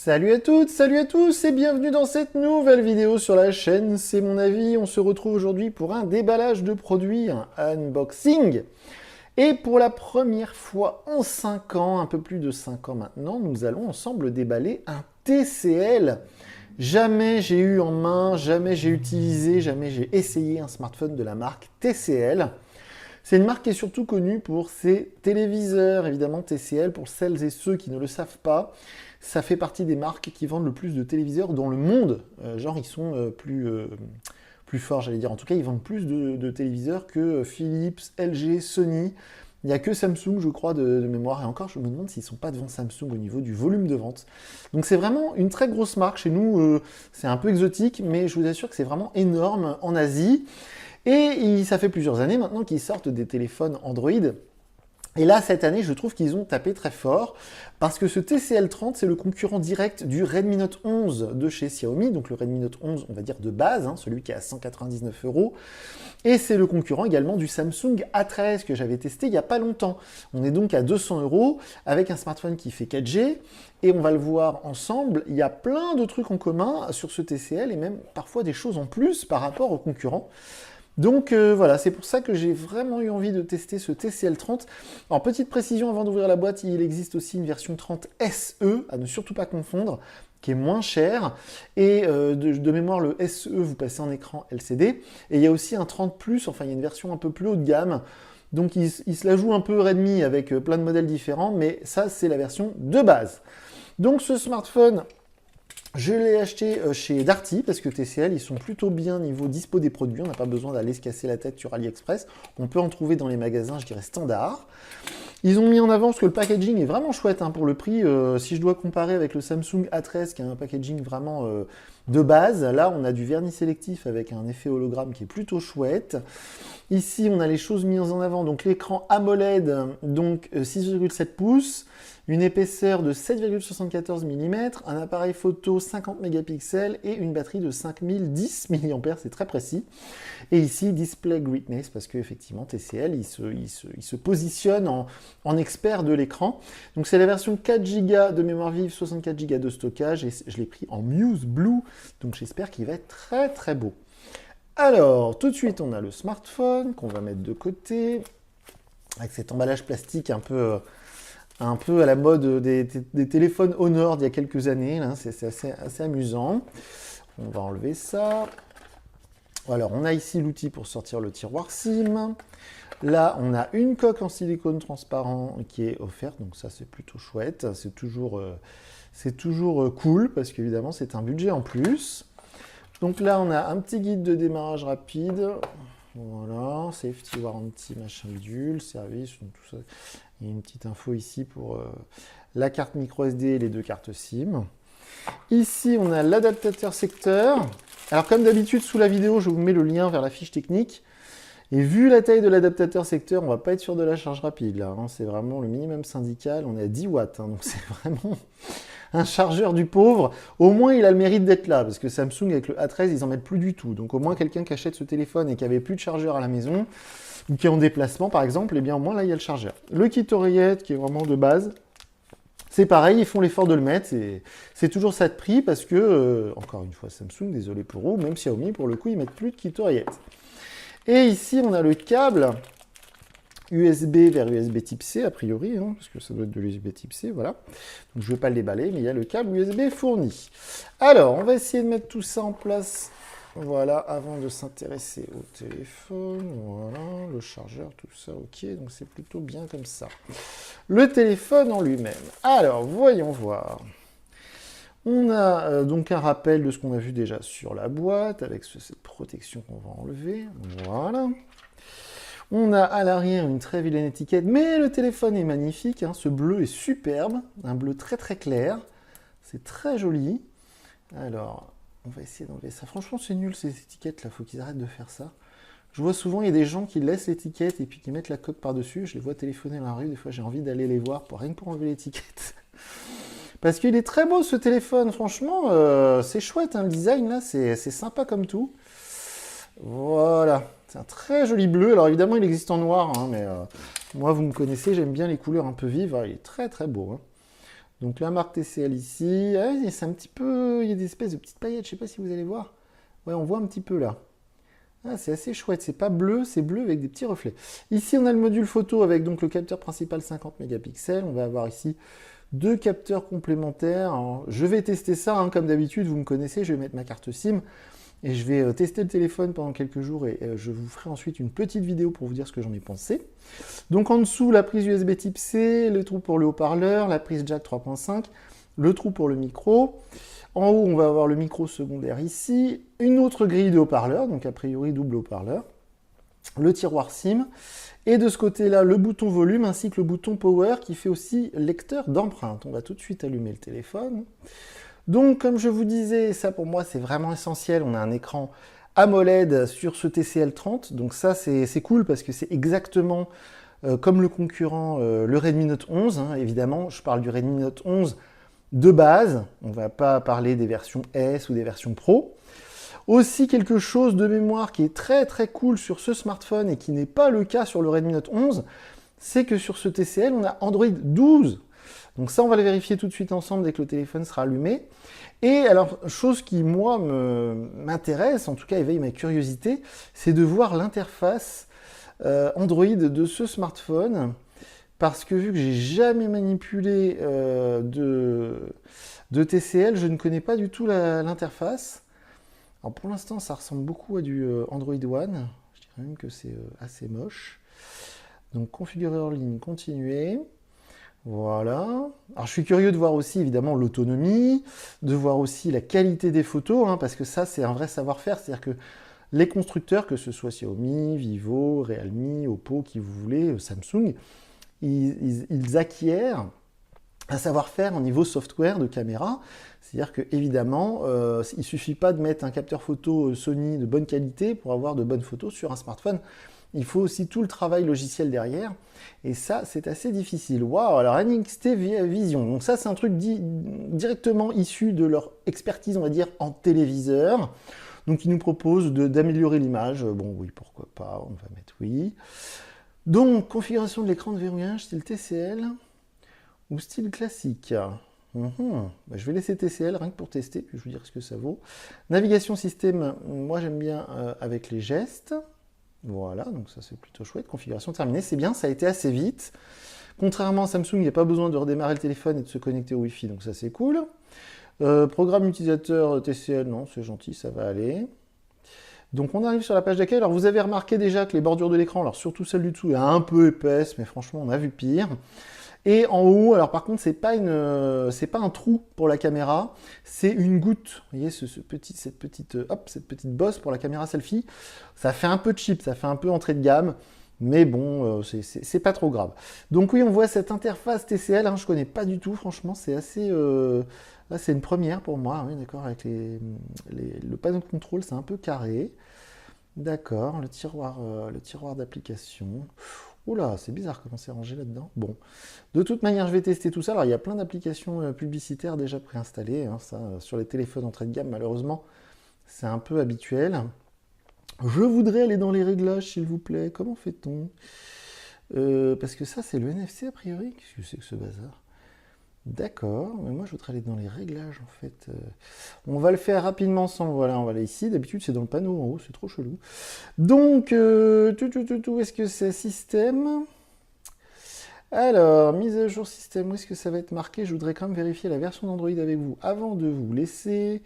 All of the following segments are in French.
Salut à toutes, salut à tous et bienvenue dans cette nouvelle vidéo sur la chaîne C'est mon avis. On se retrouve aujourd'hui pour un déballage de produits, un unboxing. Et pour la première fois en 5 ans, un peu plus de 5 ans maintenant, nous allons ensemble déballer un TCL. Jamais j'ai eu en main, jamais j'ai utilisé, jamais j'ai essayé un smartphone de la marque TCL. C'est une marque qui est surtout connue pour ses téléviseurs, évidemment TCL, pour celles et ceux qui ne le savent pas. Ça fait partie des marques qui vendent le plus de téléviseurs dans le monde. Genre, ils sont plus forts, j'allais dire. En tout cas, ils vendent plus de téléviseurs que Philips, LG, Sony. Il n'y a que Samsung, je crois, de mémoire. Et encore, je me demande s'ils ne sont pas devant Samsung au niveau du volume de vente. Donc, c'est vraiment une très grosse marque. Chez nous, c'est un peu exotique, mais je vous assure que c'est vraiment énorme en Asie. Et ça fait plusieurs années maintenant qu'ils sortent des téléphones Android. Et là, cette année, je trouve qu'ils ont tapé très fort parce que ce TCL 30, c'est le concurrent direct du Redmi Note 11 de chez Xiaomi. Donc le Redmi Note 11, on va dire de base, celui qui est à 199 €. Et c'est le concurrent également du Samsung A13 que j'avais testé il n'y a pas longtemps. On est donc à 200 € avec un smartphone qui fait 4G. Et on va le voir ensemble, il y a plein de trucs en commun sur ce TCL et même parfois des choses en plus par rapport aux concurrents. Donc voilà, c'est pour ça que j'ai vraiment eu envie de tester ce TCL 30. Alors petite précision avant d'ouvrir la boîte, il existe aussi une version 30 SE, à ne surtout pas confondre, qui est moins chère. Et de mémoire, le SE, vous passez en écran LCD. Et il y a aussi un 30 Plus, enfin il y a une version un peu plus haut de gamme. Donc il se la joue un peu Redmi avec plein de modèles différents, mais ça c'est la version de base. Donc ce smartphone, je l'ai acheté chez Darty parce que TCL, ils sont plutôt bien niveau dispo des produits. On n'a pas besoin d'aller se casser la tête sur AliExpress. On peut en trouver dans les magasins, je dirais, standard. Ils ont mis en avant parce que le packaging est vraiment chouette pour le prix. Si je dois comparer avec le Samsung A13 qui a un packaging vraiment de base, là on a du vernis sélectif avec un effet hologramme qui est plutôt chouette. Ici on a les choses mises en avant, donc l'écran AMOLED, donc 6,7 pouces. Une épaisseur de 7,74 mm, un appareil photo 50 mégapixels et une batterie de 5010 mAh, c'est très précis. Et ici, Display Greatness, parce qu'effectivement, TCL, il se positionne en expert de l'écran. Donc c'est la version 4 Go de mémoire vive, 64 Go de stockage, et je l'ai pris en Muse Blue, donc j'espère qu'il va être très très beau. Alors, tout de suite, on a le smartphone qu'on va mettre de côté, avec cet emballage plastique un peu à la mode des téléphones Honor d'il y a quelques années. C'est assez amusant. On va enlever ça. Alors, on a ici l'outil pour sortir le tiroir SIM. Là, on a une coque en silicone transparent qui est offerte. Donc ça, c'est plutôt chouette. C'est toujours cool parce qu'évidemment, c'est un budget en plus. Donc là, on a un petit guide de démarrage rapide. Voilà, safety warranty, machin bidule, service, tout ça. Il y a une petite info ici pour la carte micro SD et les deux cartes SIM. Ici, on a l'adaptateur secteur. Alors, comme d'habitude, sous la vidéo, je vous mets le lien vers la fiche technique. Et vu la taille de l'adaptateur secteur, on ne va pas être sur de la charge rapide, là. C'est vraiment le minimum syndical. On est à 10 watts, donc c'est vraiment un chargeur du pauvre. Au moins, il a le mérite d'être là, parce que Samsung, avec le A13, ils en mettent plus du tout. Donc, au moins, quelqu'un qui achète ce téléphone et qui avait plus de chargeur à la maison, ou qui est en déplacement, par exemple, eh bien, au moins, là, il y a le chargeur. Le kit oreillette, qui est vraiment de base. C'est pareil, ils font l'effort de le mettre. C'est toujours ça de prix, parce que, encore une fois, Samsung, désolé pour eux, même Xiaomi, pour le coup, ils mettent plus de kit oreillette. Et ici, on a le câble USB vers USB type C, a priori, parce que ça doit être de l'USB type C, voilà. Donc je ne vais pas le déballer, mais il y a le câble USB fourni. Alors, on va essayer de mettre tout ça en place, voilà, avant de s'intéresser au téléphone, voilà, le chargeur, tout ça, ok, donc c'est plutôt bien comme ça. Le téléphone en lui-même. Alors, voyons voir. On a donc un rappel de ce qu'on a vu déjà sur la boîte, avec cette protection qu'on va enlever, voilà. On a à l'arrière une très vilaine étiquette, mais le téléphone est magnifique, ce bleu est superbe, un bleu très très clair, c'est très joli. Alors, on va essayer d'enlever ça. Franchement, c'est nul ces étiquettes là, faut qu'ils arrêtent de faire ça. Je vois souvent, il y a des gens qui laissent l'étiquette et puis qui mettent la coque par-dessus, je les vois téléphoner dans la rue, des fois j'ai envie d'aller les voir, rien que pour enlever l'étiquette. Parce qu'il est très beau ce téléphone, franchement, c'est chouette, le design là, c'est sympa comme tout. Voilà, c'est un très joli bleu. Alors évidemment, il existe en noir, mais moi, vous me connaissez, j'aime bien les couleurs un peu vives. Il est très très beau. Donc la marque TCL ici, ah, c'est un petit peu, il y a des espèces de petites paillettes, je sais pas si vous allez voir. Ouais, on voit un petit peu là. Ah, c'est assez chouette, c'est pas bleu, c'est bleu avec des petits reflets. Ici, on a le module photo avec donc le capteur principal 50 mégapixels. On va avoir ici 2 capteurs complémentaires. Alors, je vais tester ça, hein, comme d'habitude, vous me connaissez, je vais mettre ma carte SIM et je vais tester le téléphone pendant quelques jours et je vous ferai ensuite une petite vidéo pour vous dire ce que j'en ai pensé. Donc en dessous, la prise USB type C, le trou pour le haut-parleur, la prise jack 3.5, le trou pour le micro. En haut, on va avoir le micro secondaire ici, une autre grille de haut-parleurs, donc a priori double haut-parleur, le tiroir SIM, et de ce côté-là, le bouton volume ainsi que le bouton power qui fait aussi lecteur d'empreintes. On va tout de suite allumer le téléphone. Donc, comme je vous disais, ça pour moi c'est vraiment essentiel. On a un écran AMOLED sur ce TCL 30, donc ça c'est cool parce que c'est exactement comme le concurrent, le Redmi Note 11, hein, évidemment. Je parle du Redmi Note 11 de base, on ne va pas parler des versions S ou des versions Pro. Aussi quelque chose de mémoire qui est très très cool sur ce smartphone et qui n'est pas le cas sur le Redmi Note 11, c'est que sur ce TCL, on a Android 12. Donc ça, on va le vérifier tout de suite ensemble dès que le téléphone sera allumé. Et alors, chose qui, moi, m'intéresse, en tout cas éveille ma curiosité, c'est de voir l'interface Android de ce smartphone. Parce que vu que j'ai jamais manipulé de TCL, je ne connais pas du tout l'interface. Alors pour l'instant, ça ressemble beaucoup à du Android One. Je dirais même que c'est assez moche. Donc configurer en ligne, continuer. Voilà. Alors je suis curieux de voir aussi évidemment l'autonomie, de voir aussi la qualité des photos, hein, parce que ça c'est un vrai savoir-faire. C'est-à-dire que les constructeurs, que ce soit Xiaomi, Vivo, Realme, Oppo, qui vous voulez, Samsung, ils acquièrent un savoir-faire au niveau software de caméra. C'est-à-dire qu'évidemment, il ne suffit pas de mettre un capteur photo Sony de bonne qualité pour avoir de bonnes photos sur un smartphone. Il faut aussi tout le travail logiciel derrière. Et ça, c'est assez difficile. Waouh, alors NXT Vision. Donc ça, c'est un truc directement issu de leur expertise, on va dire, en téléviseur. Donc ils nous proposent d'améliorer l'image. Bon, oui, pourquoi pas, on va mettre oui. Donc, configuration de l'écran de verrouillage, style TCL ou style classique. Je vais laisser TCL rien que pour tester, puis je vous dirai ce que ça vaut. Navigation système, moi j'aime bien avec les gestes. Voilà, donc ça c'est plutôt chouette. Configuration terminée, c'est bien, ça a été assez vite. Contrairement à Samsung, il n'y a pas besoin de redémarrer le téléphone et de se connecter au Wi-Fi, donc ça c'est cool. Programme utilisateur TCL, non, c'est gentil, ça va aller. Donc on arrive sur la page d'accueil. Alors vous avez remarqué déjà que les bordures de l'écran, alors surtout celle du dessous, est un peu épaisse, mais franchement on a vu pire. Et en haut, alors par contre c'est pas un trou pour la caméra, c'est une goutte. Vous voyez cette petite bosse pour la caméra selfie. Ça fait un peu cheap, ça fait un peu entrée de gamme. Mais bon, c'est pas trop grave. Donc oui, on voit cette interface TCL, hein, je connais pas du tout, franchement, c'est assez... Là, c'est une première pour moi, oui, d'accord, avec le panneau de contrôle, c'est un peu carré. D'accord, le tiroir d'application. Oula, c'est bizarre comment c'est rangé là-dedans. Bon, de toute manière, je vais tester tout ça. Alors, il y a plein d'applications publicitaires déjà préinstallées, hein, ça, sur les téléphones entrée de gamme, malheureusement, c'est un peu habituel. Je voudrais aller dans les réglages, s'il vous plaît. Comment fait-on parce que ça, c'est le NFC, a priori. Qu'est-ce que c'est que ce bazar? D'accord, mais moi, je voudrais aller dans les réglages, en fait. On va le faire rapidement ensemble. Voilà, on va aller ici. D'habitude, c'est dans le panneau en haut. C'est trop chelou. Donc, est-ce que c'est système? Alors, mise à jour système, où est-ce que ça va être marqué? Je voudrais quand même vérifier la version d'Android avec vous avant de vous laisser.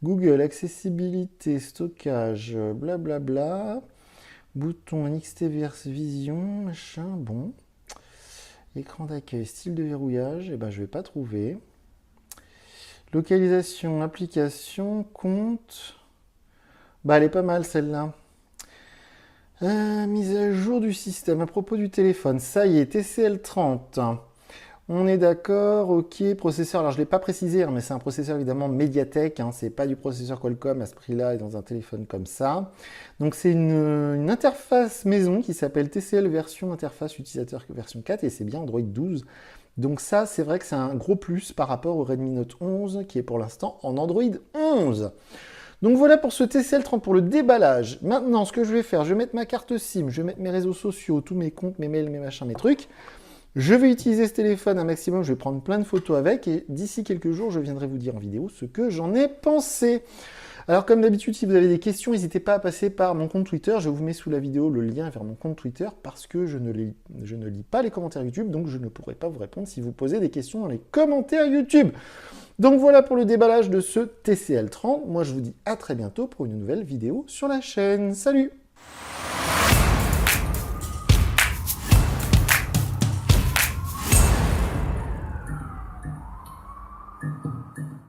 Google, accessibilité, stockage, blablabla. Bouton NXT Vision, machin, bon. Écran d'accueil, style de verrouillage, eh ben, je ne vais pas trouver. Localisation, application, compte. Bah, elle est pas mal celle-là. Mise à jour du système à propos du téléphone. Ça y est, TCL 30. On est d'accord, ok, processeur, alors je ne l'ai pas précisé, hein, mais c'est un processeur évidemment Mediatek, hein, c'est pas du processeur Qualcomm à ce prix-là et dans un téléphone comme ça. Donc c'est une interface maison qui s'appelle TCL version interface utilisateur version 4 et c'est bien Android 12. Donc ça, c'est vrai que c'est un gros plus par rapport au Redmi Note 11 qui est pour l'instant en Android 11. Donc voilà pour ce TCL 30 pour le déballage. Maintenant, ce que je vais faire, je vais mettre ma carte SIM, je vais mettre mes réseaux sociaux, tous mes comptes, mes mails, mes machins, mes trucs. Je vais utiliser ce téléphone un maximum, je vais prendre plein de photos avec, et d'ici quelques jours, je viendrai vous dire en vidéo ce que j'en ai pensé. Alors comme d'habitude, si vous avez des questions, n'hésitez pas à passer par mon compte Twitter. Je vous mets sous la vidéo le lien vers mon compte Twitter parce que je ne lis pas les commentaires YouTube, donc je ne pourrai pas vous répondre si vous posez des questions dans les commentaires YouTube. Donc voilà pour le déballage de ce TCL 30. Moi, je vous dis à très bientôt pour une nouvelle vidéo sur la chaîne. Salut!